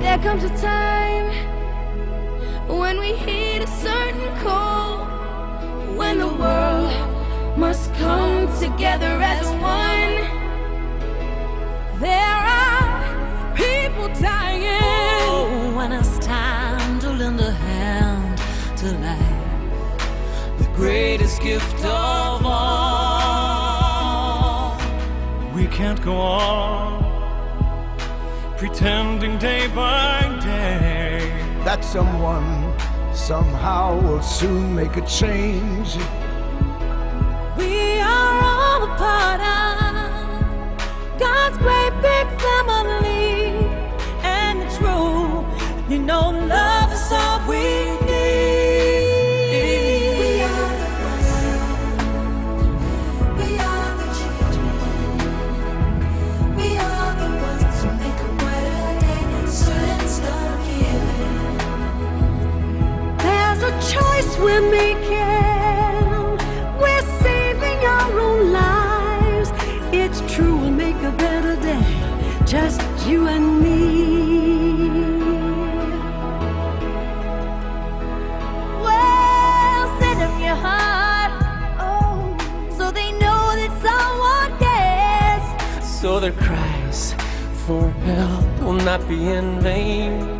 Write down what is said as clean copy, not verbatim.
There comes a time when we heed a certain call, when the world must come together as one. There are people dying. Oh, when it's time to lend a hand to life, the greatest gift of all. We can't go on pretending day by day that someone somehow will soon make a change. We are all a part of God's great big family, and it's true, you know, love is all we need. We are the ones, we are the children, we are the ones who make a brighter day, so let's start giving. There's a choice we're making, we're saving our own lives. It's true, we'll make a better day, just you and me. Well, send them your heart, oh, so they know that someone cares. So their cries for help will not be in vain.